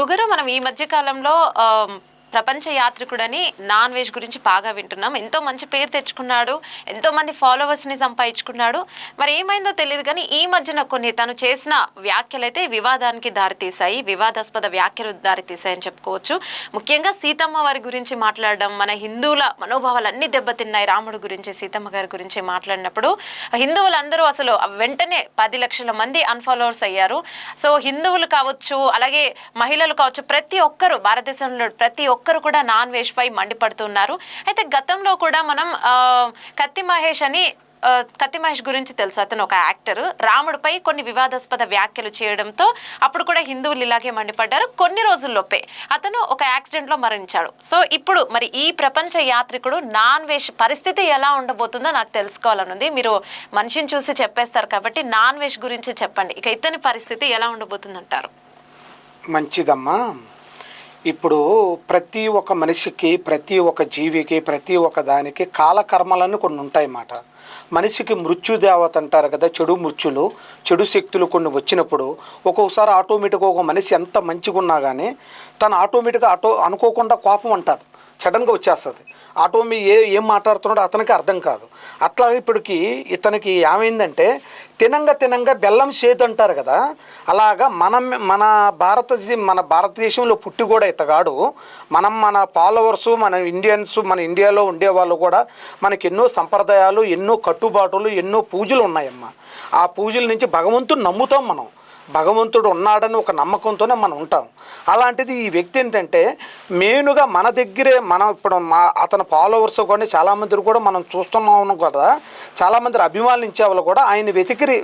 గురుగారు మనం ఈ మధ్య కాలంలో ప్రపంచ యాత్రికుడని నాన్ వెజ్ గురించి బాగా వింటున్నాం. ఎంతో మంచి పేరు తెచ్చుకున్నాడు, ఎంతో మంది ఫాలోవర్స్ని సంపాదించుకున్నాడు. మరి ఏమైందో తెలియదు కానీ ఈ మధ్యన కొన్ని తను చేసిన వ్యాఖ్యలైతే వివాదానికి దారితీశాయి, వివాదాస్పద వ్యాఖ్యలు దారితీశాయని చెప్పుకోవచ్చు. ముఖ్యంగా సీతమ్మ వారి గురించి మాట్లాడడం, మన హిందువుల మనోభావాలన్నీ దెబ్బతిన్నాయి. రాముడు గురించి, సీతమ్మ గారి గురించి మాట్లాడినప్పుడు హిందువులందరూ అసలు వెంటనే 10 లక్షల మంది అన్ఫాలోవర్స్ అయ్యారు. సో హిందువులు కావచ్చు, అలాగే మహిళలు కావచ్చు, ప్రతి ఒక్కరు భారతదేశంలో ప్రతి ఒక్కరు కూడా నాన్ వెజ్ పై మండిపడుతున్నారు. అయితే గతంలో కూడా మనం కత్తి మహేష్ గురించి తెలుసు. అతను ఒక యాక్టర్. రాముడిపై కొన్ని వివాదాస్పద వ్యాఖ్యలు చేయడంతో అప్పుడు కూడా హిందువులు ఇలాగే మండిపడ్డారు. కొన్ని రోజుల్లోపే అతను ఒక యాక్సిడెంట్ లో మరణించాడు. సో ఇప్పుడు మరి ఈ ప్రపంచ యాత్రికుడు నాన్ వెజ్ పరిస్థితి ఎలా ఉండబోతుందో నాకు తెలుసుకోవాలనుంది. మీరు మనిషిని చూసి చెప్పేస్తారు కాబట్టి నాన్ వెజ్ గురించి చెప్పండి. ఇక ఇతని పరిస్థితి ఎలా ఉండబోతుంది అంటారు? మంచిదమ్మా. ఇప్పుడు ప్రతి ఒక్క మనిషికి, ప్రతి ఒక్క జీవికి, ప్రతి ఒక్క దానికి కాలకర్మలను కొన్ని ఉంటాయన్నమాట. మనిషికి మృత్యుదేవత అంటారు కదా, చెడు శక్తులు కొన్ని వచ్చినప్పుడు ఒక్కొక్కసారి ఆటోమేటిక్గా ఒక మనిషి ఎంత మంచిగా ఉన్నా కానీ తను ఆటోమేటిక్గా అనుకోకుండా కోపం అంటుంది, సడన్గా వచ్చేస్తుంది. ఏం మాట్లాడుతున్నాడో అతనికి అర్థం కాదు. అట్లా ఇప్పటికి ఇతనికి ఏమైందంటే తినంగా బెల్లం చేదు అంటారు కదా, అలాగా మన భారతదేశంలో పుట్టి కూడా ఇతగాడు మన ఫాలోవర్సు, మన ఇండియన్స్, మన ఇండియాలో ఉండేవాళ్ళు కూడా మనకి ఎన్నో సంప్రదాయాలు, ఎన్నో కట్టుబాటులు, ఎన్నో పూజలు ఉన్నాయమ్మా. ఆ పూజల నుంచి భగవంతుడు నమ్ముతాం మనం. భగవంతుడు ఉన్నాడని ఒక నమ్మకంతోనే మనం ఉంటాం. అలాంటిది ఈ వ్యక్తి ఏంటంటే మెయిన్గా మన దగ్గరే ఇప్పుడు అతని ఫాలోవర్స్ కూడా చాలామంది కూడా మనం చూస్తున్నాం కదా, చాలామంది అభిమానించే వాళ్ళు కూడా ఆయన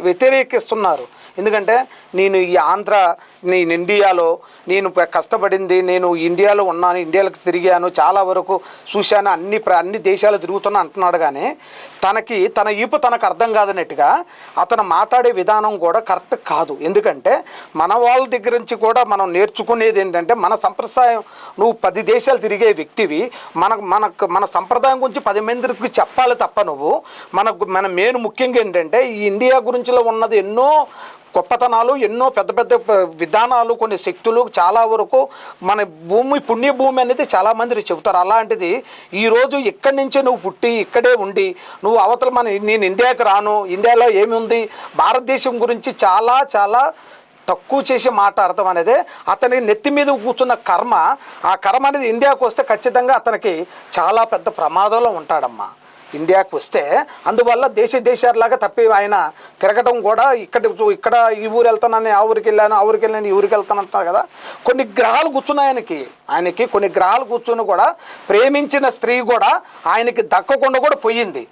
వ్యతిరేకిస్తున్నారు. ఎందుకంటే నేను ఇండియాలో నేను కష్టపడింది, నేను ఇండియాలో ఉన్నాను, ఇండియాలోకి తిరిగాను, చాలా వరకు చూశాను, అన్ని దేశాలు తిరుగుతున్నా అంటున్నాడు. కానీ తన ఈపు తనకు అర్థం కాదన్నట్టుగా అతను మాట్లాడే విధానం కూడా కరెక్ట్ కాదు. ఎందుకంటే మన వాళ్ళ దగ్గర నుంచి కూడా మనం నేర్చుకునేది ఏంటంటే మన సంప్రదాయం, నువ్వు 10 దేశాలు తిరిగే వ్యక్తివి, మన సంప్రదాయం గురించి 10 మందికి చెప్పాలి తప్ప నువ్వు మన మెయిన్ ముఖ్యంగా ఏంటంటే ఈ ఇండియా గురించిలో ఉన్నది ఎన్నో గొప్పతనాలు, ఎన్నో పెద్ద విధానాలు, కొన్ని శక్తులు, చాలా వరకు మన పుణ్యభూమి అనేది చాలామంది చెబుతారు. అలాంటిది ఈరోజు ఇక్కడి నుంచే నువ్వు పుట్టి ఇక్కడే ఉండి నువ్వు అవతల నేను ఇండియాకి రాను, ఇండియాలో ఏమి ఉంది, భారతదేశం గురించి చాలా తక్కువ చేసి మాట్లాడతాం అనేది అతని నెత్తి మీద కూర్చున్న కర్మ. ఆ కర్మ అనేది ఇండియాకు వస్తే ఖచ్చితంగా అతనికి చాలా పెద్ద ప్రమాదంలో ఉంటాడమ్మా. ఇండియాకు వస్తే అందువల్ల దేశాలాగా తప్పి ఆయన తిరగటం కూడా ఇక్కడ ఈ ఊరు వెళ్తానని ఆ ఊరికి వెళ్ళాను, ఆ ఊరికి వెళ్ళాను, ఈ ఊరికి వెళ్తాను అంటున్నారు కదా. కొన్ని గ్రహాలు కూర్చున్నాయి ఆయనకి కొన్ని గ్రహాలు కూర్చుని కూడా ప్రేమించిన స్త్రీ కూడా ఆయనకి దక్కకుండా కూడా పోయింది.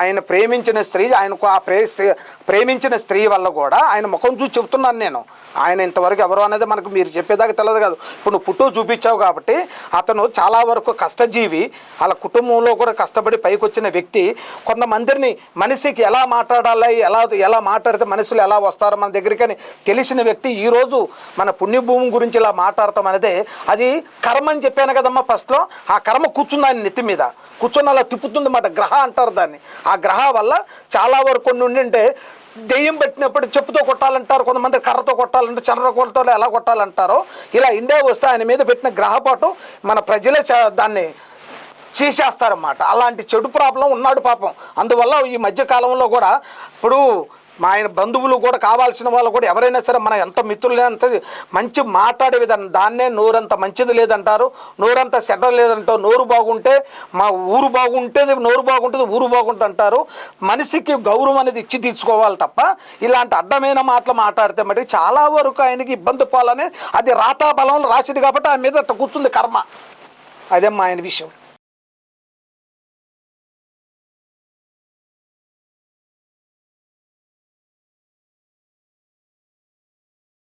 ఆయన ప్రేమించిన స్త్రీ, ఆయనకు ప్రేమించిన స్త్రీ వల్ల కూడా ఆయన ముఖం చూసి చెప్తున్నాను నేను. ఆయన ఇంతవరకు ఎవరు అనేది మనకు మీరు చెప్పేదాకా తెలియదు కాదు. ఇప్పుడు నువ్వు పుట్టు చూపించావు కాబట్టి అతను చాలా వరకు కష్టజీవి, వాళ్ళ కుటుంబంలో కూడా కష్టపడి పైకి వచ్చిన వ్యక్తి. కొంతమందిని మనిషికి ఎలా మాట్లాడాలి, ఎలా మాట్లాడితే మనుషులు ఎలా వస్తారో మన దగ్గరికి అని తెలిసిన వ్యక్తి ఈరోజు మన పుణ్యభూమి గురించి ఇలా మాట్లాడతాం అనేది అది కర్మ అని చెప్పాను కదమ్మా ఫస్ట్లో. ఆ కర్మ కూర్చుంది ఆయన నెత్తి మీద, కూర్చొని అలా తిప్పుతుంది మాట, గ్రహ అంటారు దాన్ని. ఆ గ్రహ వల్ల చాలా వరకు కొన్ని ఉండింటే దెయ్యం పెట్టినప్పుడు చెప్పుతో కొట్టాలంటారు, కొంతమంది కర్రతో కొట్టాలంటారు, చంద్రకోలతో ఎలా కొట్టాలంటారో. ఇలా ఇండియా వస్తే ఆయన మీద పెట్టిన గ్రహపాటు మన ప్రజలే దాన్ని చేసేస్తారన్నమాట. అలాంటి చెడు ప్రాబ్లం ఉన్నాడు పాపం. అందువల్ల ఈ మధ్యకాలంలో కూడా ఇప్పుడు మా ఆయన బంధువులు కూడా కావాల్సిన వాళ్ళు కూడా ఎవరైనా సరే మన ఎంత మిత్రులు లేదంత మంచి మాట్లాడే విధానం, దాన్నే నోరంత మంచిది లేదంటారు, నోరంత చెడ్డ లేదంటారు. నోరు బాగుంటే మా ఊరు బాగుంటేది, నోరు బాగుంటుంది ఊరు బాగుంటుంది అంటారు. మనిషికి గౌరవం అనేది ఇచ్చి తీసుకోవాలి తప్ప ఇలాంటి అడ్డమైన మాటలు మాట్లాడితే మరి చాలా వరకు ఆయనకి ఇబ్బంది పోవాలని అది రాతా బలంలో రాసింది కాబట్టి ఆయన మీద కూర్చుంది కర్మ. అదేమ్మా ఆయన విషయం.